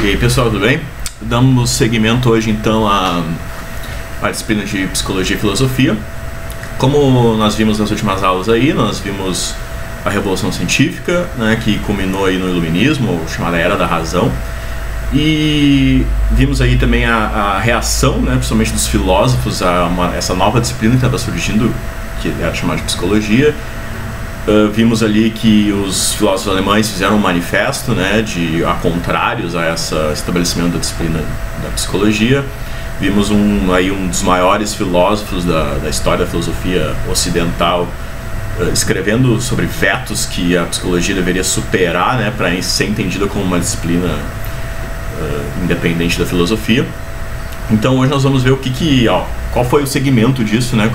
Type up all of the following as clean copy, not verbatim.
E aí pessoal, tudo bem? Damos seguimento hoje então à disciplina de Psicologia e Filosofia. Como nós vimos nas últimas aulas aí, nós vimos a Revolução Científica, né, que culminou aí no Iluminismo, ou chamada Era da Razão. E vimos aí também a reação, né, principalmente dos filósofos, essa nova disciplina que estava surgindo, que era chamada de Psicologia. Vimos ali que os filósofos alemães fizeram um manifesto, né, a contrários a esse estabelecimento da disciplina da psicologia. Vimos um dos maiores filósofos da história da filosofia ocidental escrevendo sobre vetos que a psicologia deveria superar, né, para ser entendida como uma disciplina independente da filosofia. Então hoje nós vamos ver qual foi o segmento disso, né,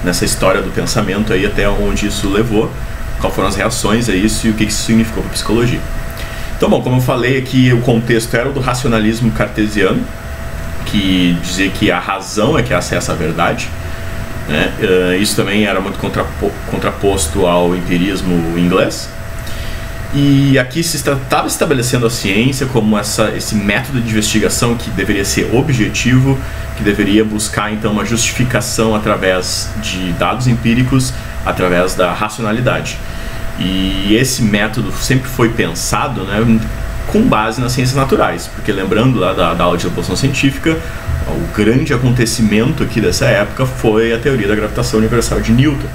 nessa história do pensamento aí, até onde isso levou, quais foram as reações a isso e o que isso significou para a psicologia. Então, bom, como eu falei aqui, o contexto era o do racionalismo cartesiano, que dizia que a razão é que acessa a verdade, né? Isso também era muito contraposto ao empirismo inglês. E aqui se estava estabelecendo a ciência como esse método de investigação que deveria ser objetivo, que deveria buscar então uma justificação através de dados empíricos, através da racionalidade. E esse método sempre foi pensado, né, com base nas ciências naturais, porque lembrando lá da aula de Revolução Científica, o grande acontecimento aqui dessa época foi a teoria da gravitação universal de Newton,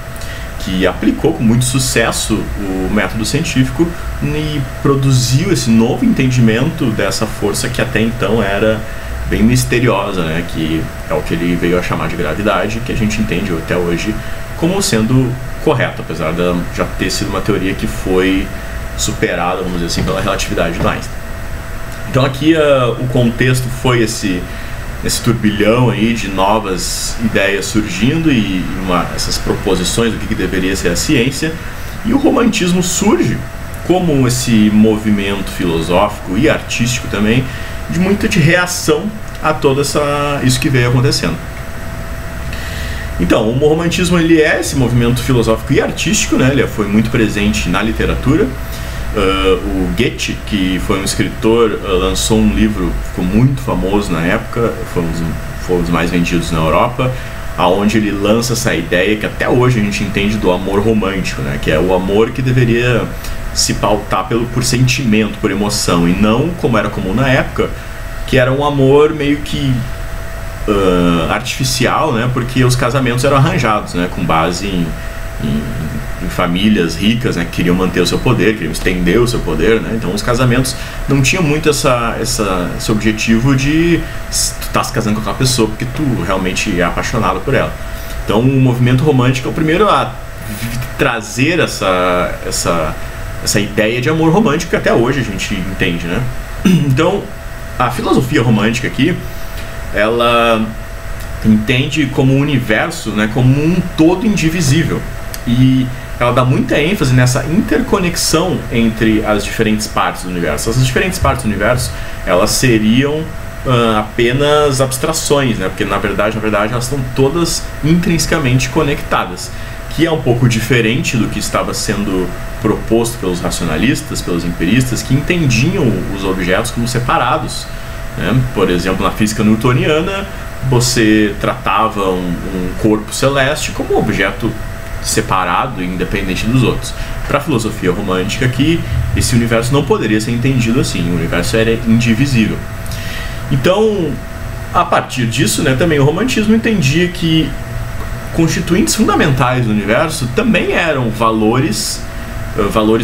que aplicou com muito sucesso o método científico e produziu esse novo entendimento dessa força que até então era bem misteriosa, né? Que é o que ele veio a chamar de gravidade, que a gente entende até hoje como sendo correto, apesar de já ter sido uma teoria que foi superada, vamos dizer assim, pela relatividade do Einstein. Então aqui o contexto foi esse turbilhão aí de novas ideias surgindo e essas proposições do que deveria ser a ciência, e o romantismo surge como esse movimento filosófico e artístico também de muita reação a todo isso que veio acontecendo. Então, o romantismo ele é esse movimento filosófico e artístico, né? Ele foi muito presente na literatura. O Goethe, que foi um escritor, lançou um livro que ficou muito famoso na época, foi um dos mais vendidos na Europa, aonde ele lança essa ideia que até hoje a gente entende do amor romântico, né? Que é o amor que deveria se pautar por sentimento, por emoção, e não como era comum na época, que era um amor meio que artificial, né? Porque os casamentos eram arranjados, né? Com base em famílias ricas, né, que queriam manter o seu poder, queriam estender o seu poder, né? Então os casamentos não tinham muito esse objetivo de tu tá se casando com aquela pessoa porque tu realmente é apaixonado por ela. Então o movimento romântico é o primeiro a trazer essa ideia de amor romântico que até hoje a gente entende, né? Então a filosofia romântica aqui, ela entende como o universo, né, como um todo indivisível, e ela dá muita ênfase nessa interconexão entre as diferentes partes do universo. As diferentes partes do universo, elas seriam apenas abstrações, né? Porque na verdade elas estão todas intrinsecamente conectadas, que é um pouco diferente do que estava sendo proposto pelos racionalistas, pelos empiristas, que entendiam os objetos como separados, né? Por exemplo, na física newtoniana, você tratava um corpo celeste como um objeto separado e independente dos outros. Para a filosofia romântica aqui, esse universo não poderia ser entendido assim, o universo era indivisível. Então, a partir disso, né, também o romantismo entendia que constituintes fundamentais do universo também eram valores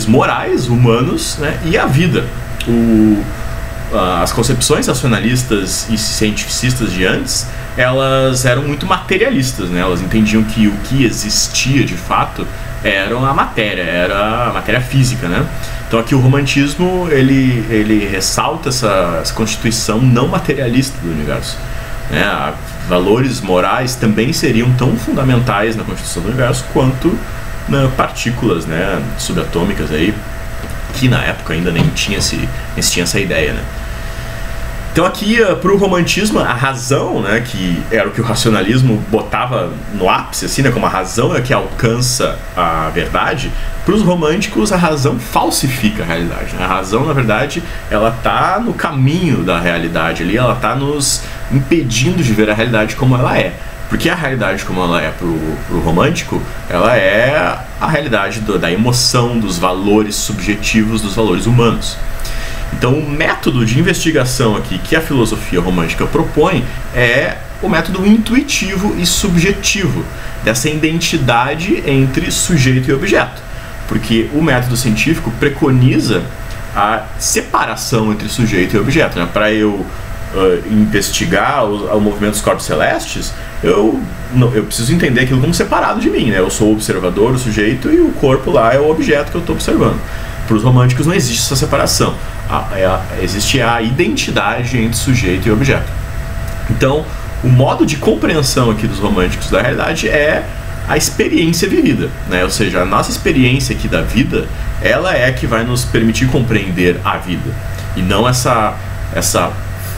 morais, humanos, né, e a vida. As concepções racionalistas e cientificistas de antes, elas eram muito materialistas, né? Elas entendiam que o que existia de fato era a matéria física, né? Então aqui o romantismo ele ressalta essa constituição não materialista do universo, né? Valores morais também seriam tão fundamentais na constituição do universo quanto partículas, né, subatômicas aí, que na época ainda nem existia essa ideia, né? Então aqui, para o romantismo, a razão, né, que era o que o racionalismo botava no ápice, assim, né, como a razão é que alcança a verdade, para os românticos a razão falsifica a realidade, né? A razão, na verdade, ela está no caminho da realidade ali, ela está nos impedindo de ver a realidade como ela é. Porque a realidade como ela é pro romântico, ela é a realidade da emoção, dos valores subjetivos, dos valores humanos. Então o método de investigação aqui que a filosofia romântica propõe é o método intuitivo e subjetivo, dessa identidade entre sujeito e objeto. Porque o método científico preconiza a separação entre sujeito e objeto, né? Para eu investigar o movimento dos corpos celestes, eu preciso entender aquilo como separado de mim, né? Eu sou o observador, o sujeito, e o corpo lá é o objeto que eu estou observando. Para os românticos não existe essa separação, existe a identidade entre sujeito e objeto. Então, o modo de compreensão aqui dos românticos da realidade é a experiência vivida, né? Ou seja, a nossa experiência aqui da vida, ela é que vai nos permitir compreender a vida, e não essa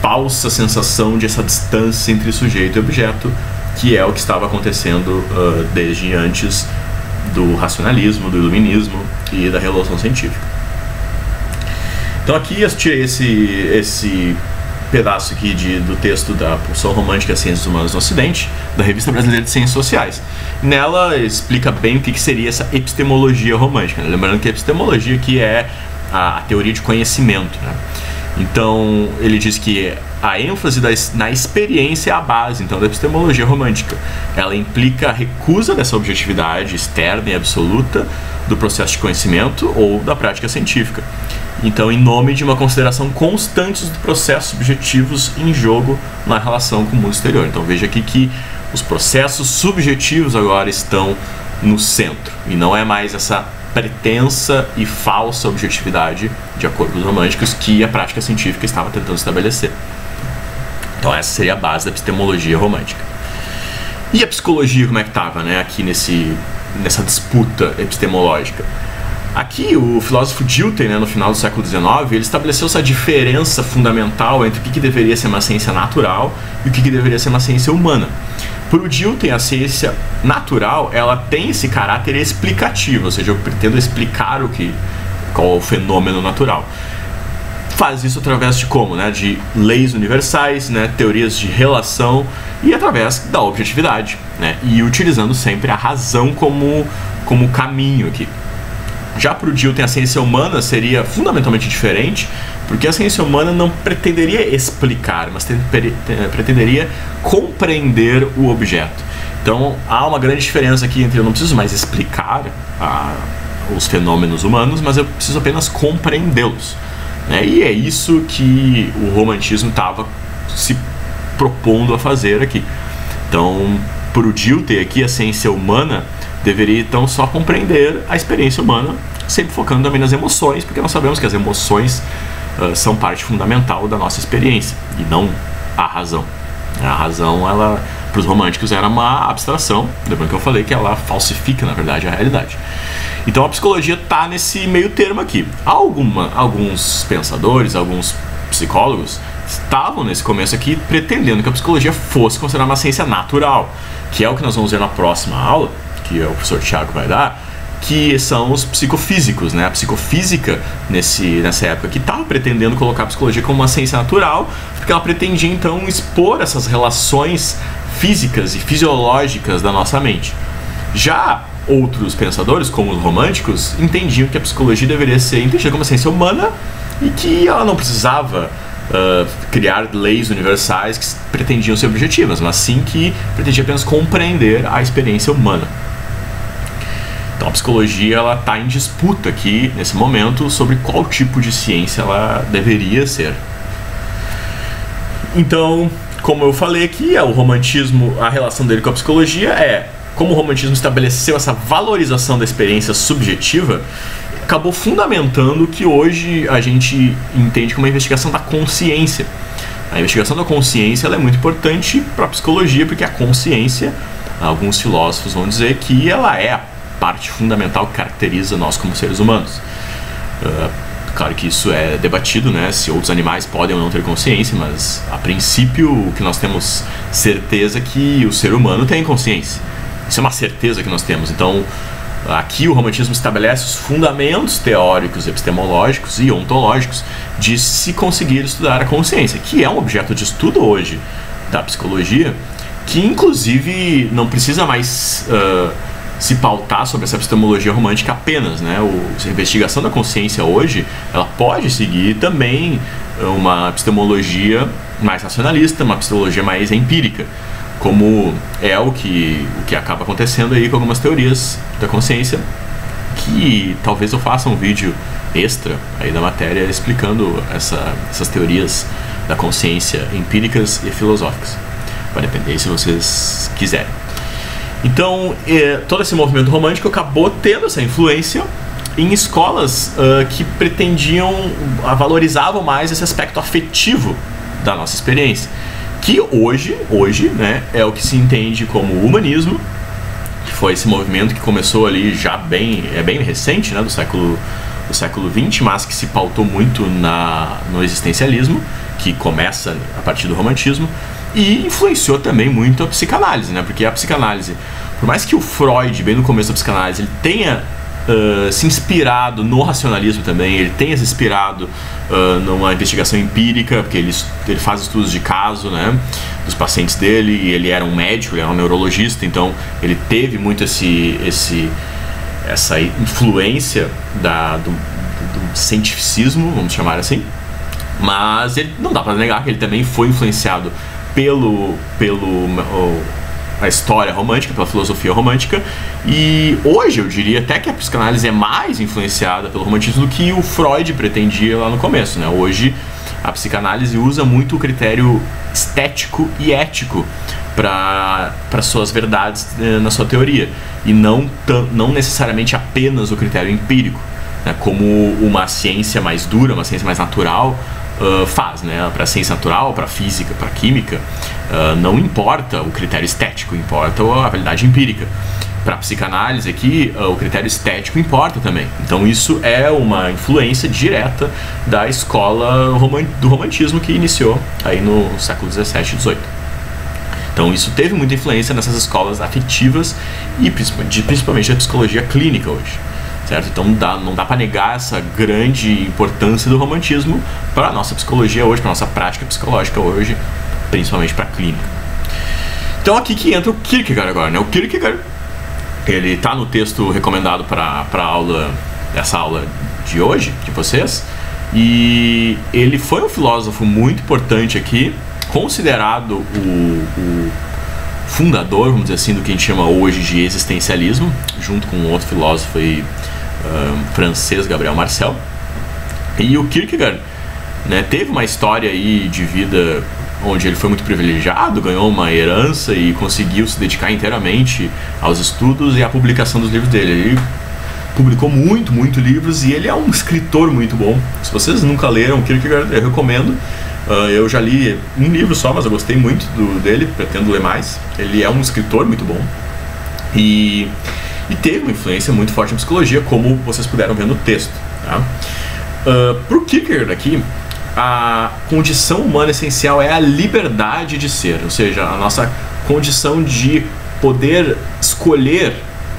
falsa sensação de essa distância entre sujeito e objeto, que é o que estava acontecendo desde antes do racionalismo, do iluminismo e da Revolução Científica. Então aqui eu tirei esse pedaço aqui do texto da Pulsão Romântica e Ciências Humanas no Ocidente, da Revista Brasileira de Ciências Sociais. Nela explica bem o que seria essa epistemologia romântica, né? Lembrando que a epistemologia aqui é a teoria de conhecimento, né? Então ele diz que a ênfase na experiência é a base, então, da epistemologia romântica. Ela implica a recusa dessa objetividade externa e absoluta do processo de conhecimento ou da prática científica. Então, em nome de uma consideração constante dos processos subjetivos em jogo na relação com o mundo exterior. Então veja aqui que os processos subjetivos agora estão no centro, e não é mais essa pretensa e falsa objetividade, de acordo com os românticos, que a prática científica estava tentando estabelecer. Então essa seria a base da epistemologia romântica. E a psicologia, como é que estava, né, aqui nessa disputa epistemológica? Aqui o filósofo Dilthey, né, no final do século XIX, ele estabeleceu essa diferença fundamental entre o que deveria ser uma ciência natural e o que deveria ser uma ciência humana. Para o Dilthey, a ciência natural, ela tem esse caráter explicativo, ou seja, eu pretendo explicar qual é o fenômeno natural. Faz isso através de como? Né? De leis universais, né? Teorias de relação, e através da objetividade, né? E utilizando sempre a razão como caminho aqui. Já para o Dilthey, a ciência humana seria fundamentalmente diferente, porque a ciência humana não pretenderia explicar, mas pretenderia compreender o objeto. Então há uma grande diferença aqui entre eu não preciso mais explicar os fenômenos humanos, mas eu preciso apenas compreendê-los, né? E é isso que o romantismo estava se propondo a fazer aqui. Então, para o Dilthey aqui, a ciência humana deveria então só compreender a experiência humana, sempre focando também nas emoções, porque nós sabemos que as emoções são parte fundamental da nossa experiência, e não a razão. A razão, ela, para os românticos, era uma abstração, lembrando que eu falei que ela falsifica, na verdade, a realidade. Então a psicologia está nesse meio termo aqui. Alguns pensadores, alguns psicólogos estavam nesse começo aqui pretendendo que a psicologia fosse considerada uma ciência natural, que é o que nós vamos ver na próxima aula, que o professor Tiago vai dar, que são os psicofísicos, né? A psicofísica, nessa época, que estava pretendendo colocar a psicologia como uma ciência natural, porque ela pretendia, então, expor essas relações físicas e fisiológicas da nossa mente. Já outros pensadores, como os românticos, entendiam que a psicologia deveria ser entendida como uma ciência humana e que ela não precisava criar leis universais que pretendiam ser objetivas, mas sim que pretendia apenas compreender a experiência humana. Então a psicologia está em disputa aqui, nesse momento, sobre qual tipo de ciência ela deveria ser. Então, como eu falei aqui, o romantismo, a relação dele com a psicologia é, como o romantismo estabeleceu essa valorização da experiência subjetiva, acabou fundamentando o que hoje a gente entende como a investigação da consciência. A investigação da consciência ela é muito importante para a psicologia, porque a consciência, alguns filósofos vão dizer que ela é a parte fundamental que caracteriza nós como seres humanos. Claro que isso é debatido, né, se outros animais podem ou não ter consciência, mas a princípio o que nós temos certeza é que o ser humano tem consciência. Isso é uma certeza que nós temos. Então, aqui o romantismo estabelece os fundamentos teóricos, epistemológicos e ontológicos de se conseguir estudar a consciência, que é um objeto de estudo hoje da psicologia, que inclusive não precisa mais se pautar sobre essa epistemologia romântica apenas, né? A investigação da consciência hoje, ela pode seguir também uma epistemologia mais racionalista, uma epistemologia mais empírica, como é o que acaba acontecendo aí com algumas teorias da consciência, que talvez eu faça um vídeo extra aí da matéria explicando essas teorias da consciência empíricas e filosóficas. Vai depender se vocês quiserem. Então, todo esse movimento romântico acabou tendo essa influência em escolas que pretendiam, valorizavam mais esse aspecto afetivo da nossa experiência, que hoje, né, é o que se entende como humanismo, que foi esse movimento que começou ali já bem recente, né, do século XX, mas que se pautou muito no existencialismo, que começa a partir do romantismo, e influenciou também muito a psicanálise, né? Porque a psicanálise, por mais que o Freud, bem no começo da psicanálise, ele tenha se inspirado no racionalismo também, ele tenha se inspirado numa investigação empírica, porque ele faz estudos de caso, né, dos pacientes dele, e ele era um médico, ele era um neurologista, então ele teve muito essa influência do cientificismo, vamos chamar assim, mas não dá para negar que ele também foi influenciado a história romântica, pela filosofia romântica, e hoje eu diria até que a psicanálise é mais influenciada pelo romantismo do que o Freud pretendia lá no começo, né? Hoje a psicanálise usa muito o critério estético e ético para suas verdades na sua teoria, e não necessariamente apenas o critério empírico, né? Como uma ciência mais dura, uma ciência mais natural faz, né? Para a ciência natural, para a física, para a química, não importa o critério estético, importa a realidade empírica. Para a psicanálise aqui, o critério estético importa também. Então isso é uma influência direta da escola do romantismo que iniciou aí no século XVII e XVIII. Então isso teve muita influência nessas escolas afetivas e principalmente da psicologia clínica hoje. Certo? Então não dá para negar essa grande importância do romantismo para a nossa psicologia hoje, para a nossa prática psicológica hoje, principalmente para a clínica. Então aqui que entra o Kierkegaard agora, né? O Kierkegaard, ele está no texto recomendado para essa aula de hoje, de vocês, e ele foi um filósofo muito importante aqui, considerado o fundador, vamos dizer assim, do que a gente chama hoje de existencialismo, junto com um outro filósofo aí, francês, Gabriel Marcel. E o Kierkegaard, né, teve uma história aí de vida onde ele foi muito privilegiado, ganhou uma herança e conseguiu se dedicar inteiramente aos estudos e à publicação dos livros dele. Ele publicou muito livros e ele é um escritor muito bom. Se vocês nunca leram Kierkegaard, eu recomendo. Eu já li um livro só, mas eu gostei muito dele, pretendo ler mais. Ele é um escritor muito bom e teve uma influência muito forte na psicologia, como vocês puderam ver no texto, tá? Para o Kierkegaard aqui, a condição humana essencial é a liberdade de ser, ou seja, a nossa condição de poder escolher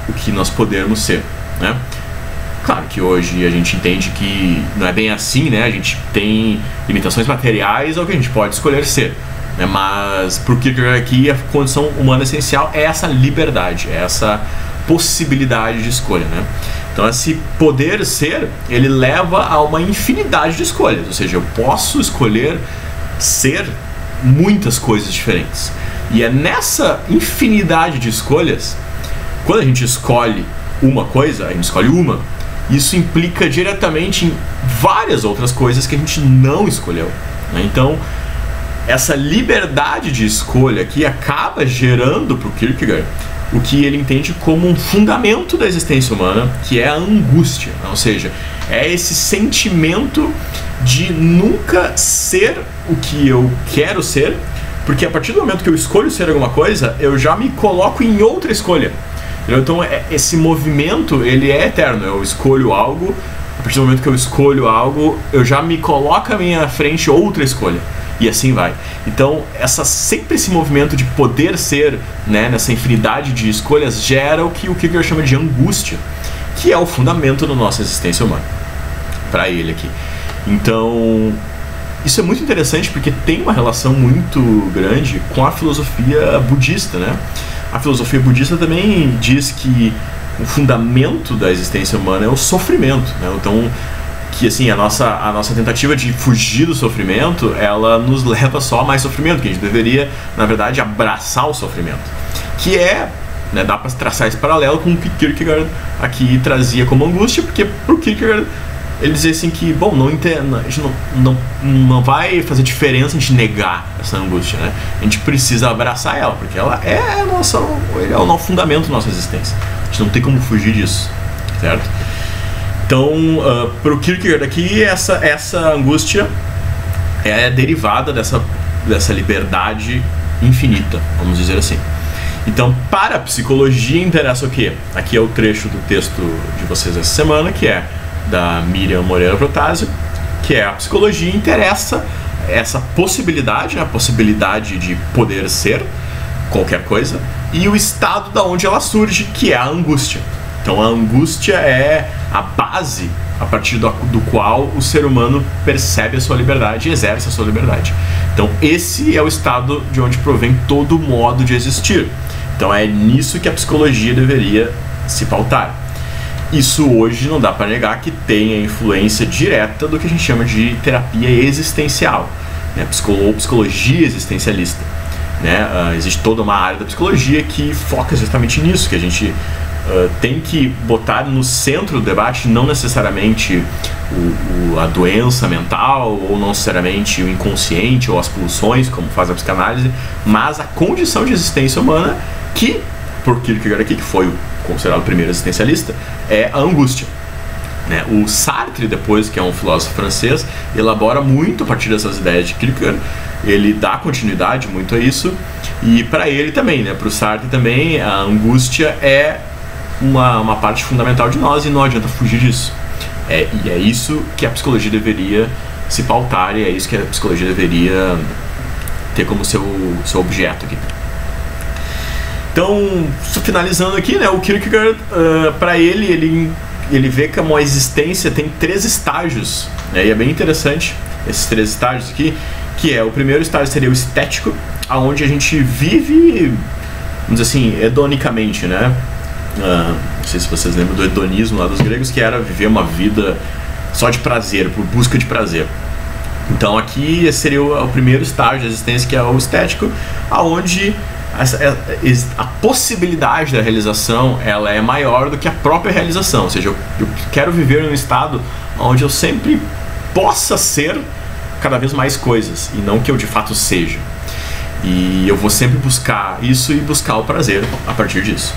o que nós podemos ser, né? Claro que hoje a gente entende que não é bem assim, né? A gente tem limitações materiais ao que a gente pode escolher ser, né? Mas para o Kierkegaard aqui, a condição humana essencial é essa liberdade, é essa possibilidade de escolha, né? Então esse poder ser, ele leva a uma infinidade de escolhas, ou seja, eu posso escolher ser muitas coisas diferentes. E é nessa infinidade de escolhas, quando a gente escolhe uma coisa, a gente escolhe uma, isso implica diretamente em várias outras coisas que a gente não escolheu, né? Então, essa liberdade de escolha aqui acaba gerando para o Kierkegaard o que ele entende como um fundamento da existência humana, que é a angústia, ou seja, é esse sentimento de nunca ser o que eu quero ser, porque a partir do momento que eu escolho ser alguma coisa, eu já me coloco em outra escolha. Então esse movimento, ele é eterno. Eu escolho algo a partir do momento que eu escolho algo, eu já me coloco à minha frente outra escolha. E assim vai. Então, sempre esse movimento de poder ser, né, nessa infinidade de escolhas, gera o que o Kierkegaard chama de angústia, que é o fundamento da nossa existência humana, para ele aqui. Então, isso é muito interessante porque tem uma relação muito grande com a filosofia budista, né? A filosofia budista também diz que o fundamento da existência humana é o sofrimento, né? Então, que assim, a nossa tentativa de fugir do sofrimento, ela nos leva só a mais sofrimento, que a gente deveria, na verdade, abraçar o sofrimento. Que é, né, dá para traçar esse paralelo com o que Kierkegaard aqui trazia como angústia, porque pro Kierkegaard ele dizia assim que, bom, a gente não vai fazer diferença a gente negar essa angústia, né? A gente precisa abraçar ela, porque ela é o fundamento da nossa existência. A gente não tem como fugir disso, certo? Então, para o Kierkegaard aqui, essa angústia é derivada dessa liberdade infinita, vamos dizer assim. Então, para a psicologia interessa o quê? Aqui é o trecho do texto de vocês essa semana, que é da Miriam Moreira Protásio, que é a psicologia interessa essa possibilidade, né, a possibilidade de poder ser qualquer coisa, e o estado da onde ela surge, que é a angústia. Então a angústia é a base a partir do qual o ser humano percebe a sua liberdade e exerce a sua liberdade. Então esse é o estado de onde provém todo o modo de existir. Então é nisso que a psicologia deveria se pautar. Isso hoje não dá para negar que tem a influência direta do que a gente chama de terapia existencial, né? Ou psicologia existencialista, né? Existe toda uma área da psicologia que foca justamente nisso, que a gente tem que botar no centro do debate não necessariamente a doença mental, ou não necessariamente o inconsciente ou as pulsões, como faz a psicanálise, mas a condição de existência humana que, por Kierkegaard aqui, que foi considerado o primeiro existencialista, é a angústia, né? O Sartre, depois, que é um filósofo francês, elabora muito a partir dessas ideias de Kierkegaard. Ele dá continuidade muito a isso, e para ele também, né? Para o Sartre também, a angústia é uma parte fundamental de nós e não adianta fugir disso. E é isso que a psicologia deveria se pautar, e é isso que a psicologia deveria ter como seu objeto aqui. Então, finalizando aqui, né, o Kierkegaard, para ele vê que a existência tem 3 estágios, né, e é bem interessante esses 3 estágios aqui, que é, o primeiro estágio seria o estético, onde a gente vive, vamos dizer assim, hedonicamente, né? Não sei se vocês lembram do hedonismo lá dos gregos, que era viver uma vida só de prazer, por busca de prazer. Então aqui esse seria o primeiro estágio da existência, que é o estético, onde a possibilidade da realização ela é maior do que a própria realização. Ou seja, eu quero viver num estado onde eu sempre possa ser cada vez mais coisas, e não que eu de fato seja. E eu vou sempre buscar isso e buscar o prazer a partir disso.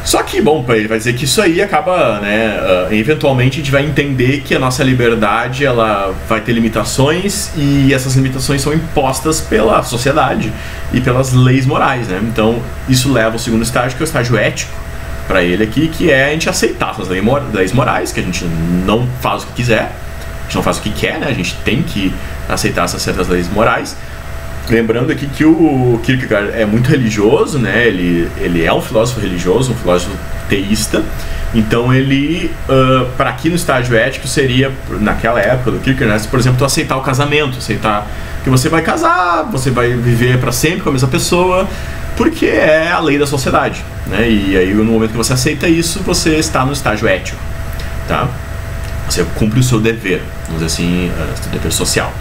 Só que, bom, ele vai dizer que isso aí acaba, né, eventualmente a gente vai entender que a nossa liberdade ela vai ter limitações, e essas limitações são impostas pela sociedade e pelas leis morais, né? Então isso leva ao segundo estágio, que é o estágio ético, para ele aqui, que é a gente aceitar essas leis morais, que a gente não faz o que quiser, a gente não faz o que quer, né? A gente tem que aceitar essas certas leis morais. Lembrando aqui que o Kierkegaard é muito religioso, né? Ele é um filósofo religioso, um filósofo teísta. Então ele, para aqui no estágio ético, seria, naquela época do Kierkegaard, por exemplo, tu aceitar o casamento, aceitar que você vai casar, você vai viver para sempre com a mesma pessoa, porque é a lei da sociedade, né? E aí no momento que você aceita isso, você está no estágio ético, tá? Você cumpre o seu dever, vamos dizer assim, seu dever social.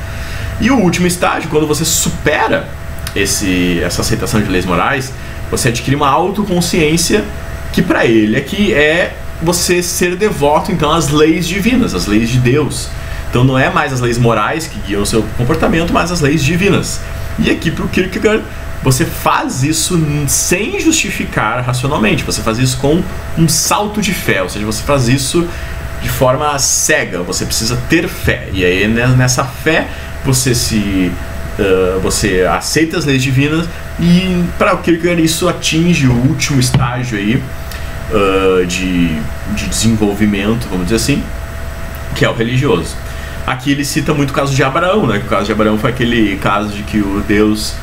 E o último estágio, quando você supera essa aceitação de leis morais, você adquire uma autoconsciência, que para ele aqui é você ser devoto então às leis divinas, às leis de Deus. Então não é mais as leis morais que guiam o seu comportamento, mas as leis divinas. E aqui para o Kierkegaard, você faz isso sem justificar racionalmente, você faz isso com um salto de fé, ou seja, você faz isso de forma cega, você precisa ter fé. E aí nessa fé você aceita as leis divinas, e para o Kierkegaard isso atinge o último estágio aí de desenvolvimento, vamos dizer assim, que é o religioso. Aqui ele cita muito o caso de Abraão, né? O caso de Abraão foi aquele caso de que o Deus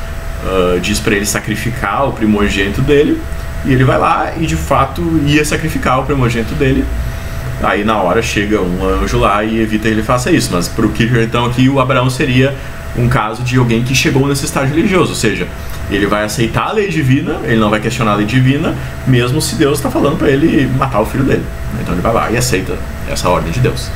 diz para ele sacrificar o primogênito dele, e ele vai lá e de fato ia sacrificar o primogênito dele. Aí na hora chega um anjo lá e evita que ele faça isso. Mas para o Kierkegaard, então, aqui o Abraão seria um caso de alguém que chegou nesse estágio religioso, ou seja, ele vai aceitar a lei divina, ele não vai questionar a lei divina, mesmo se Deus está falando para ele matar o filho dele. Então ele vai lá e aceita essa ordem de Deus.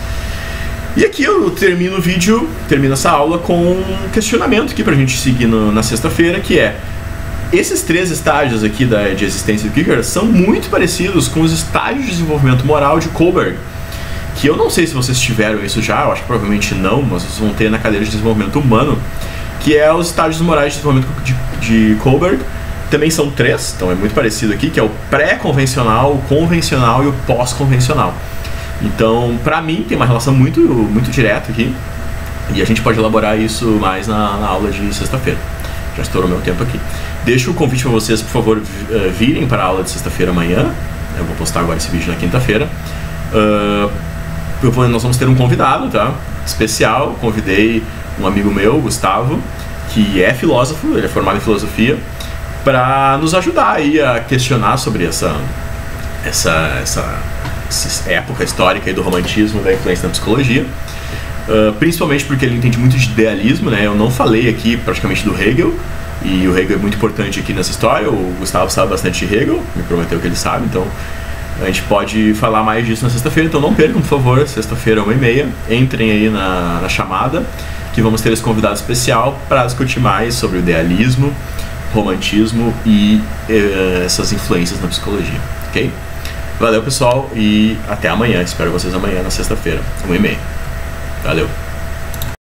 E aqui eu termino o vídeo, termino essa aula com um questionamento aqui pra gente seguir na sexta-feira, que é: esses 3 estágios aqui de existência do Kierkegaard são muito parecidos com os estágios de desenvolvimento moral de Kohlberg, que eu não sei se vocês tiveram isso já, eu acho que provavelmente não, mas vocês vão ter na cadeira de desenvolvimento humano, que é os estágios morais de desenvolvimento de Kohlberg. Também são 3, então é muito parecido aqui, que é o pré-convencional, o convencional e o pós-convencional. Então, pra mim, tem uma relação muito direta aqui, e a gente pode elaborar isso mais na aula de sexta-feira. Já estourou meu tempo aqui. Deixo o convite para vocês, por favor, virem para a aula de sexta-feira amanhã. Eu vou postar agora esse vídeo na quinta-feira. Nós vamos ter um convidado, tá? Especial. Convidei um amigo meu, Gustavo, que é filósofo, ele é formado em filosofia, para nos ajudar aí a questionar sobre essa época histórica aí do romantismo, da influência na psicologia, principalmente porque ele entende muito de idealismo, né? Eu não falei aqui praticamente do Hegel, e o Hegel é muito importante aqui nessa história. O Gustavo sabe bastante de Hegel, me prometeu que ele sabe, então a gente pode falar mais disso na sexta-feira. Então não percam, por favor, sexta-feira 1h30, entrem aí na chamada, que vamos ter esse convidado especial para discutir mais sobre o idealismo, romantismo e essas influências na psicologia, ok? Valeu, pessoal, e até amanhã. Espero vocês amanhã, na sexta-feira, 1h30. Valeu!